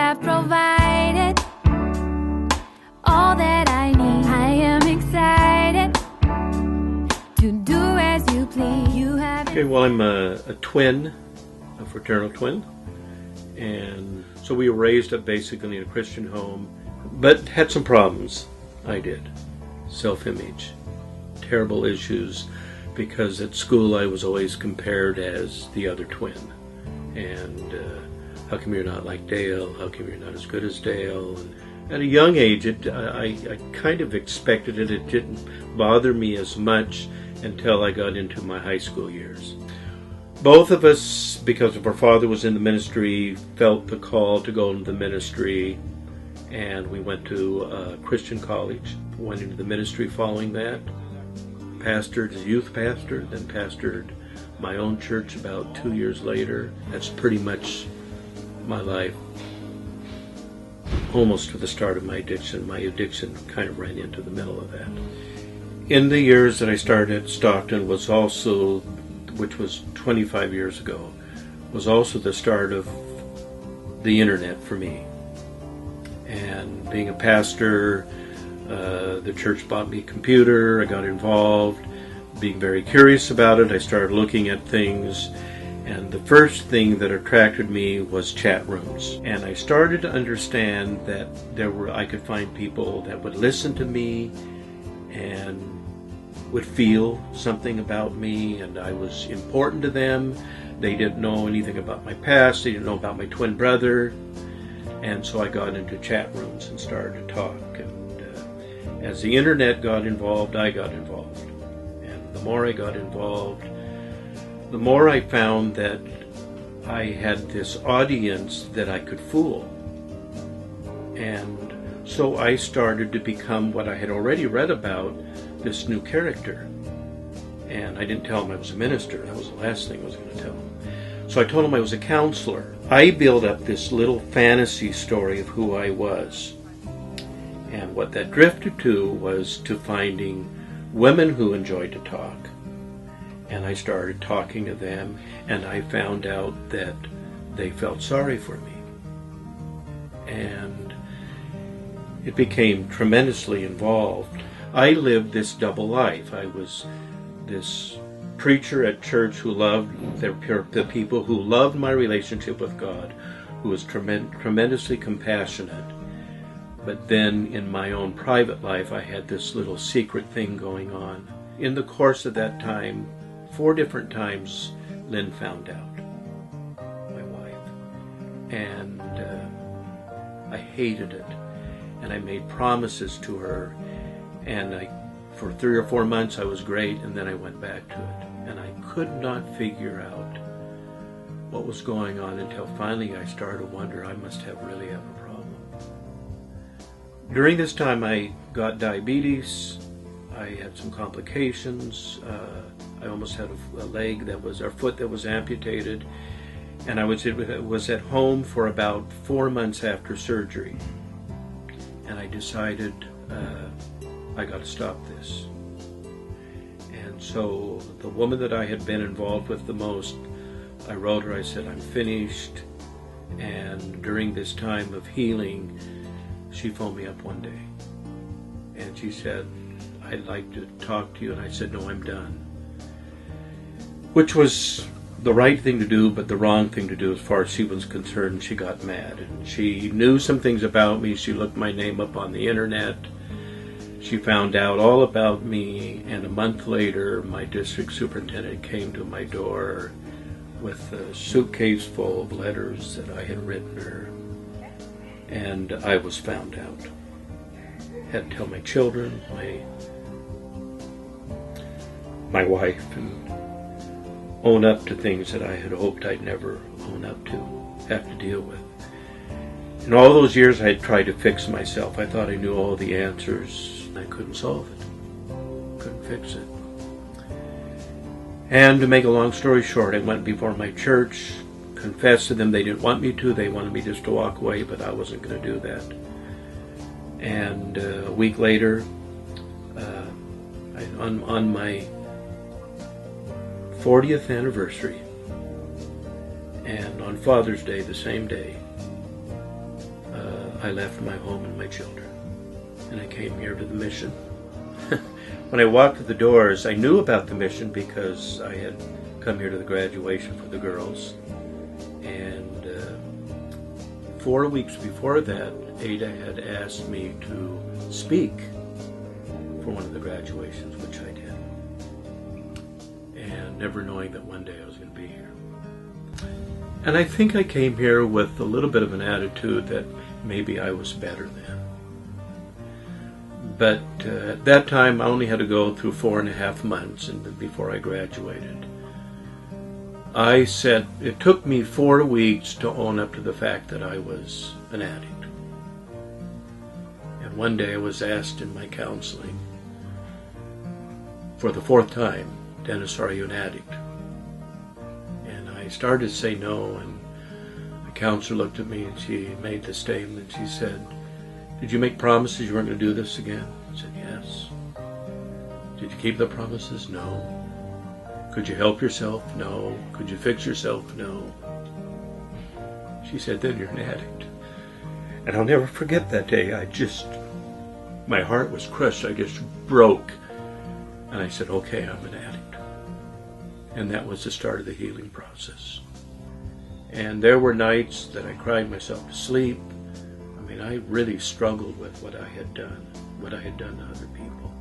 have provided all that I need. I am excited to do as you please. You have... Okay, well, I'm a twin, a fraternal twin, and so we were raised up basically in a Christian home, but had some problems. I did. Self-image, terrible issues, because at school I was always compared as the other twin. And how come you're not like Dale? How come you're not as good as Dale? And at a young age, I kind of expected it. It didn't bother me as much until I got into my high school years. Both of us, because of our father was in the ministry, felt the call to go into the ministry, and we went to a Christian college, went into the ministry following that, pastored as youth pastor, then pastored my own church about 2 years later. That's pretty much my life, almost to the start of my addiction. My addiction kind of ran into the middle of that. In the years that I started at Stockton was also, which was 25 years ago, was also the start of the internet for me. And being a pastor, the church bought me a computer, I got involved, being very curious about it, I started looking at things, and the first thing that attracted me was chat rooms. And I started to understand that I could find people that would listen to me and would feel something about me, and I was important to them. They didn't know anything about my past, they didn't know about my twin brother, and so I got into chat rooms and started to talk. And as the internet got involved, I got involved. And the more I got involved, the more I found that I had this audience that I could fool. And so I started to become what I had already read about, this new character. And I didn't tell him I was a minister. That was the last thing I was going to tell him. So I told him I was a counselor. I built up this little fantasy story of who I was. And what that drifted to was to finding women who enjoyed to talk. And I started talking to them, and I found out that they felt sorry for me. And it became tremendously involved. I lived this double life. I was this preacher at church who loved the people, who loved my relationship with God, who was tremendously compassionate. But then in my own private life, I had this little secret thing going on. In the course of that time, 4 different times, Lynn found out, my wife. And I hated it. And I made promises to her. And for 3 or 4 months, I was great, and then I went back to it. And I could not figure out what was going on until finally I started to wonder, I must really have a problem. During this time, I got diabetes. I had some complications. I almost had a foot that was amputated. And I was at home for about 4 months after surgery. And I decided I got to stop this. And so the woman that I had been involved with the most, I wrote her, I said, I'm finished. And during this time of healing, she phoned me up one day. And she said, I'd like to talk to you. And I said, no, I'm done. Which was the right thing to do, but the wrong thing to do as far as she was concerned. She got mad. And she knew some things about me. She looked my name up on the internet. She found out all about me, and a month later, my district superintendent came to my door with a suitcase full of letters that I had written her, and I was found out. Had to tell my children, my wife, and own up to things that I had hoped I'd never own up to, have to deal with. In all those years, I had tried to fix myself. I thought I knew all the answers. I couldn't solve it. Couldn't fix it. And to make a long story short, I went before my church, confessed to them. They didn't want me to. They wanted me just to walk away, but I wasn't going to do that. And a week later, on my 40th anniversary, and on Father's Day, the same day, I left my home and my children, and I came here to the mission. When I walked through the doors, I knew about the mission because I had come here to the graduation for the girls. And 4 weeks before that, Ada had asked me to speak for one of the graduations, which I did. And never knowing that one day I was going to be here. And I think I came here with a little bit of an attitude that maybe I was better than. But at that time, I only had to go through 4.5 months before I graduated. I said it took me 4 weeks to own up to the fact that I was an addict. And one day I was asked in my counseling, for the 4th time, "Dennis, are you an addict?" And I started to say no, and the counselor looked at me and she made the statement. She said, "Did you make promises you weren't going to do this again?" I said, "Yes." "Did you keep the promises?" "No." "Could you help yourself?" "No." "Could you fix yourself?" "No." She said, "Then you're an addict." And I'll never forget that day. My heart was crushed. I just broke. And I said, "Okay, I'm an addict." And that was the start of the healing process. And there were nights that I cried myself to sleep. I really struggled with what I had done to other people.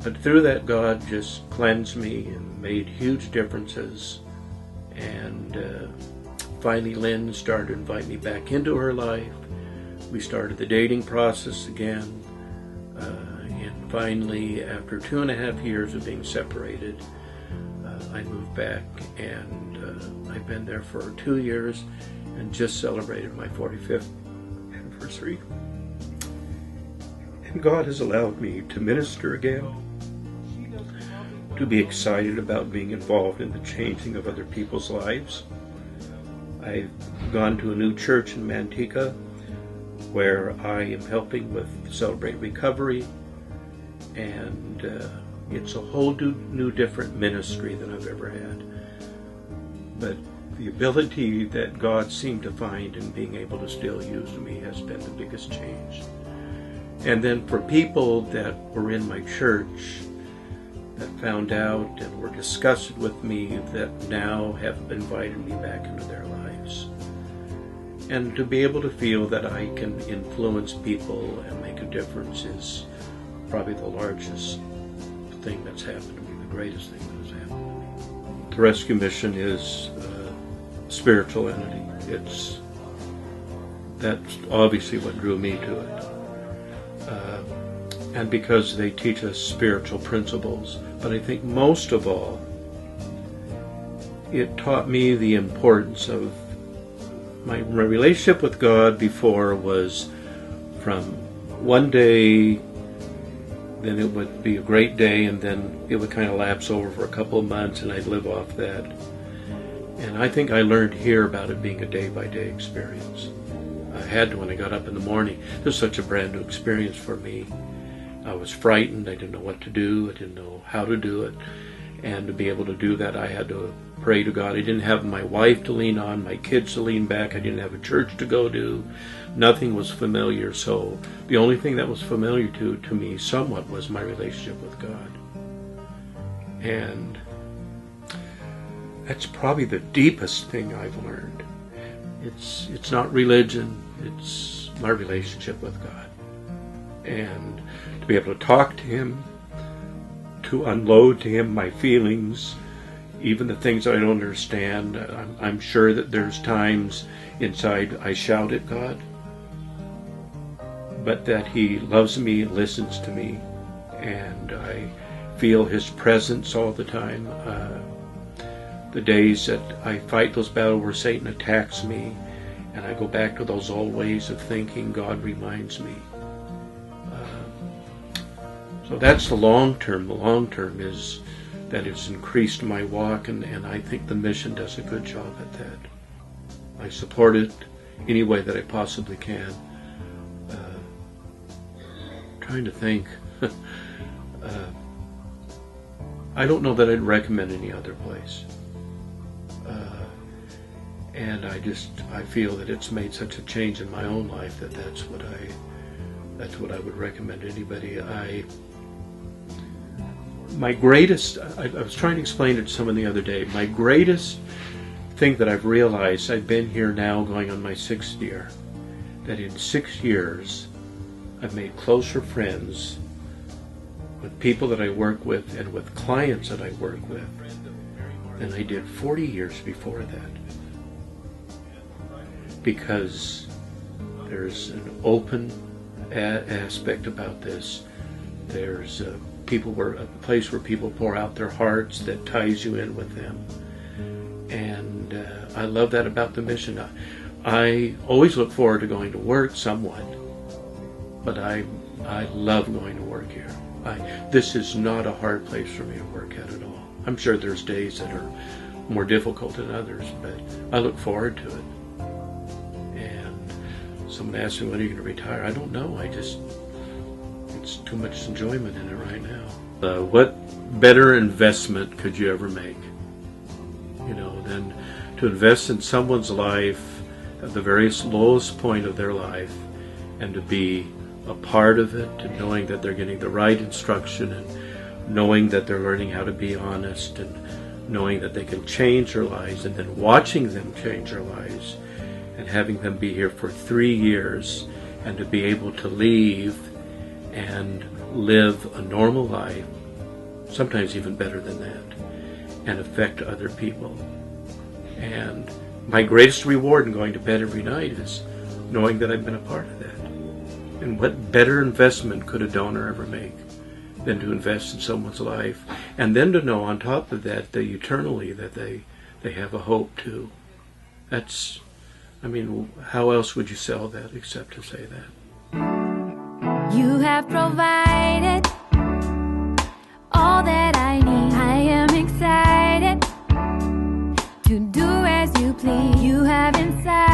But through that, God just cleansed me and made huge differences. And finally, Lynn started to invite me back into her life. We started the dating process again. And finally, after 2.5 years of being separated, I moved back, and I've been there for 2 years and just celebrated my 45th anniversary. And God has allowed me to minister again, to be excited about being involved in the changing of other people's lives. I've gone to a new church in Manteca where I am helping with Celebrate Recovery, and it's a whole new different ministry than I've ever had. But the ability that God seemed to find in being able to still use me has been the biggest change. And then for people that were in my church that found out and were disgusted with me, that now have invited me back into their lives. And to be able to feel that I can influence people and make a difference is probably the largest thing that's happened to me, the greatest thing that has happened to me. The rescue mission is spiritual entity. That's obviously what drew me to it. And because they teach us spiritual principles. But I think most of all, it taught me the importance of my relationship with God before was from one day, then it would be a great day, and then it would kind of lapse over for a couple of months, and I'd live off that. And I think I learned here about it being a day-by-day experience. I had to when I got up in the morning. This was such a brand new experience for me. I was frightened. I didn't know what to do. I didn't know how to do it. And to be able to do that, I had to pray to God. I didn't have my wife to lean on, my kids to lean back. I didn't have a church to go to. Nothing was familiar. So the only thing that was familiar to me somewhat was my relationship with God. And that's probably the deepest thing I've learned. It's not religion. It's my relationship with God. And to be able to talk to Him, to unload to Him my feelings, even the things I don't understand. I'm sure that there's times inside I shout at God, but that He loves me, listens to me, and I feel His presence all the time. The days that I fight those battles where Satan attacks me, and I go back to those old ways of thinking, God reminds me. So that's the long term. The long term is that it's increased my walk, and I think the mission does a good job at that. I support it any way that I possibly can. Trying to think. I don't know that I'd recommend any other place. And I feel that it's made such a change in my own life that that's what I would recommend to anybody. I was trying to explain it to someone the other day. My greatest thing that I've realized, I've been here now going on my 6th year, that in 6 years I've made closer friends with people that I work with and with clients that I work with than I did 40 years before that. Because there's an open aspect about this. There's a place where people pour out their hearts that ties you in with them. And I love that about the mission. I always look forward to going to work somewhat, but I love going to work here. This is not a hard place for me to work at all. I'm sure there's days that are more difficult than others, but I look forward to it. And someone asked me, when are you going to retire? I don't know. It's too much enjoyment in it right now. What better investment could you ever make? Than to invest in someone's life at the very lowest point of their life and to be a part of it, and knowing that they're getting the right instruction and knowing that they're learning how to be honest and knowing that they can change their lives, and then watching them change their lives and having them be here for 3 years and to be able to leave and live a normal life, sometimes even better than that, and affect other people. And my greatest reward in going to bed every night is knowing that I've been a part of that. And what better investment could a donor ever make than to invest in someone's life, and then to know on top of that, eternally, that they have a hope too. How else would you sell that except to say that? You have provided all that I need. I am excited to do as you please. You have inside